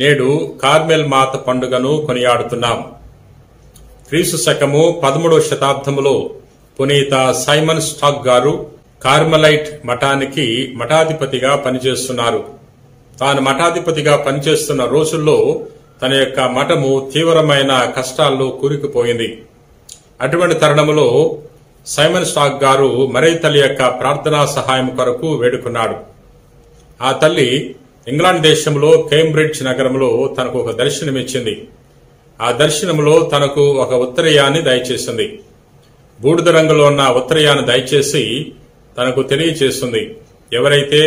నేడు కార్మెల్ మాత పండుగను కొనియాడుతున్నాం. క్రీస్తు శకము 13వ శతాబ్దములో పునీత సైమన్ స్టాక్ గారు కార్మెలైట్ మఠానికి మఠాధిపతిగా పనిచేస్తున్నారు. తాను మఠాధిపతిగా పనిచేస్తున్న రోజుల్లో తన యొక్క మఠము తీవ్రమైన కష్టాల్లో కూరుకుపోయింది. అటువంటి తరుణంలో సైమన్ స్టాక్ గారు మరియ తల్లి యొక్క ప్రార్థనా సహాయం కొరకు వేడుకున్నాడు. ఆ తల్లి ఇంగ్లాండ్ దేశంలో కేంబ్రిడ్జ్ నగరంలో తనకు ఒక దర్శనమిచ్చింది. ఆ దర్శనంలో తనకు ఒక ఉత్తరీయాన్ని దయచేసింది. బూడిద రంగులో ఉన్న ఉత్తరీయాన్ని దయచేసి తనకు తెలియచేస్తుంది, ఎవరైతే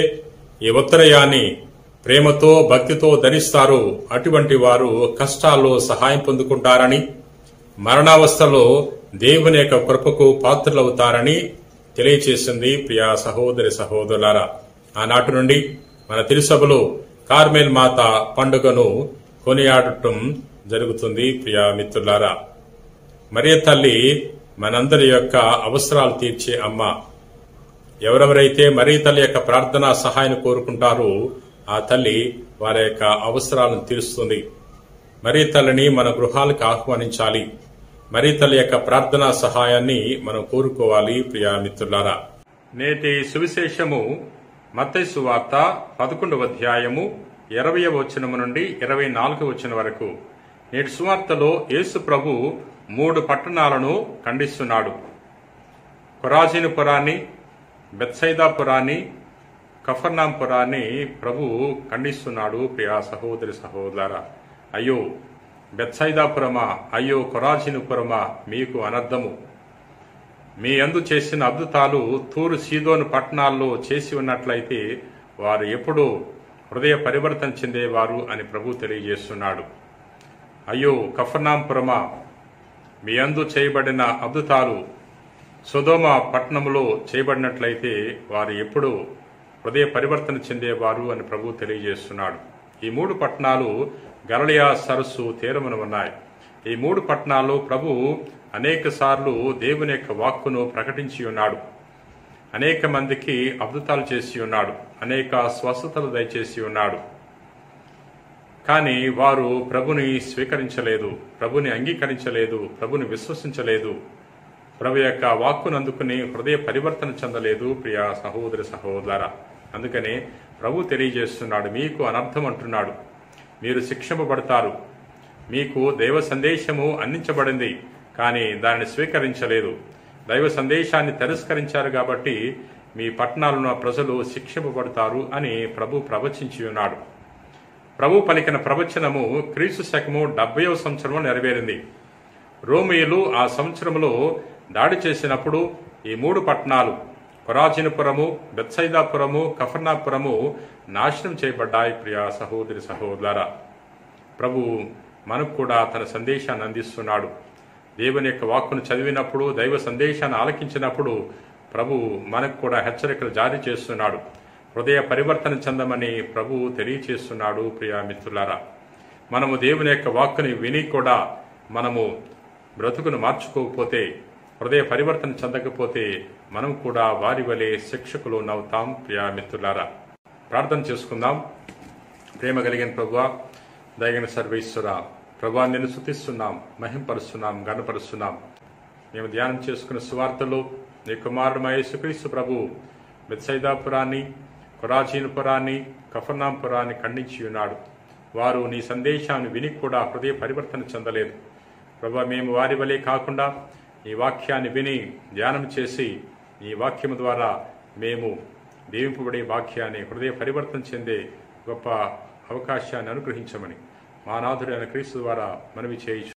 ఈ ఉత్తరీయాన్ని ప్రేమతో భక్తితో ధరిస్తారో అటువంటి వారు కష్టాల్లో సహాయం పొందుకుంటారని, మరణావస్థలో దేవుని యొక్క కృపకు పాత్రులవుతారని తెలియచేసింది. ప్రియా సహోదరి సహోదరులారా, ఆనాటి నుండి మన తిరుసభలో కార్మెల్ మాత పండుగను కొనియాడటం జరుగుతుంది. ప్రియా మిత్రులారా, మరియ తల్లి మనందరి యొక్క అవసరాలు తీర్చే అమ్మ. ఎవరెవరైతే మరియ తల్లి యొక్క ప్రార్థనా సహాయాన్ని కోరుకుంటారో ఆ తల్లి వారి యొక్క అవసరాలను తీరుస్తుంది. మరియ తల్లిని మన గృహాలకు ఆహ్వానించాలి. మరియ తల్లి యొక్క ప్రార్థనా సహాయాన్ని మనం కోరుకోవాలి. ప్రియా మిత్రులారా, నేటి సువిశేషము మత్తయి సువార్త 11వ అధ్యాయము 20వ వచనము నుండి 24వ వచనం వరకు. నేటి సువార్తలో యేసు ప్రభు 3 పట్టణాలను ఖండిస్తున్నాడు. కొరాజీను పురాన్ని, బెత్సైదా పురాన్ని, కఫర్నాం పురాన్ని ప్రభు ఖండిస్తున్నాడు. ప్రియా సహోదరి సహోదరులారా, అయ్యో బెత్సైదాపురమా, అయ్యో కొరాజీనుపురమా, మీకు అనర్థము. మీ యందు చేసిన అద్భుతాలు తూరు సీదోను పట్టణాల్లో చేసి ఉన్నట్లయితే వారు ఎప్పుడూ హృదయ పరివర్తన చెందేవారు అని ప్రభు తెలియజేస్తున్నాడు. అయ్యో కఫర్నాంపురమా, మీ యందు చేయబడిన అద్భుతాలు సొదొమ పట్టణంలో చేయబడినట్లయితే వారు ఎప్పుడూ హృదయ పరివర్తన చెందేవారు అని ప్రభు తెలియజేస్తున్నాడు. ఈ 3 పట్టణాలు గలిలయ సరస్సు తీరమున ఉన్నాయి. ఈ 3 పట్టణాల్లో ప్రభు అనేక సార్లు దేవుని యొక్క వాక్కును ప్రకటించి ఉన్నాడు. అనేక మందికి అద్భుతాలు చేసి ఉన్నాడు. అనేక స్వస్థతలు దయచేసి ఉన్నాడు. కానీ వారు ప్రభుని స్వీకరించలేదు, ప్రభుని అంగీకరించలేదు, ప్రభుని విశ్వసించలేదు, ప్రభు యొక్క వాక్కును అందుకుని హృదయ పరివర్తన చెందలేదు. ప్రియా సహోదరి సహోదరులారా, అందుకనే ప్రభు తెలియజేస్తున్నాడు, మీకు అనర్థం అంటున్నాడు. మీరు శిక్షింపబడతారు. మీకు దైవ సందేశము అందించబడింది, కానీ దానిని స్వీకరించలేదు. దైవ సందేశాన్ని తిరస్కరించారు కాబట్టి మీ పట్టణాలను ప్రజలు శిక్షింపబడతారు అని ప్రభు ప్రవచించి ఉన్నాడు. ప్రభు పలికిన ప్రవచనము క్రీస్తు శకము 70వ సంవత్సరంలో నెరవేరింది. రోమియులు ఆ సంవత్సరంలో దాడి చేసినప్పుడు ఈ 3 పట్టణాలు కొరాజీనుపురము, బెత్సైదాపురము, కఫర్నాపురము నాశనం చేయబడ్డాయి. ప్రియా సహోదరి సహోదరులారా, ప్రభు మనకు కూడా తన సందేశాన్ని అందిస్తున్నాడు. దేవుని యొక్క వాక్కును చదివినప్పుడు, దైవ సందేశాన్ని ఆలకించినప్పుడు ప్రభు మనకు కూడా హెచ్చరికలు జారీ చేస్తున్నాడు. హృదయ పరివర్తన చెందమని ప్రభు తెలియచేస్తున్నాడు. ప్రియా మిత్రులారా, మనము దేవుని యొక్క వాక్కుని విని కూడా మనము బ్రతుకును మార్చుకోకపోతే, హృదయ పరివర్తన చెందకపోతే మనం కూడా వారి వలె శిక్షకులు నవ్వుతాం. ప్రియా మిత్రులారా, ప్రార్థన చేసుకుందాం. ప్రేమ కలిగిన ప్రభువా, దయగల సర్వేశ్వర, ప్రభువా నిన్ను స్తుతిస్తున్నాం, మహింపరుస్తున్నాం, గణపరుస్తున్నాం. మేము ధ్యానం చేసుకున్న సువార్తలో నీ కుమారుడు యేసుక్రీస్తు ప్రభు బెత్సైదాపురాన్ని, కొరాజీనుపురాన్ని, కఫర్నాంపురాన్ని ఖండించి ఉన్నాడు. వారు నీ సందేశాన్ని విని కూడా హృదయ పరివర్తన చెందలేదు. ప్రభువా, మేము వారి వలె కాకుండా ఈ వాక్యాన్ని విని ధ్యానం చేసి ఈ వాక్యము ద్వారా మేము దీవింపబడే వాక్యాన్ని హృదయ పరివర్తన చెందే గొప్ప అవకాశాన్ని అనుగ్రహించమని మా నాథుడైన క్రీస్తు ద్వారా మనవి చేయించు.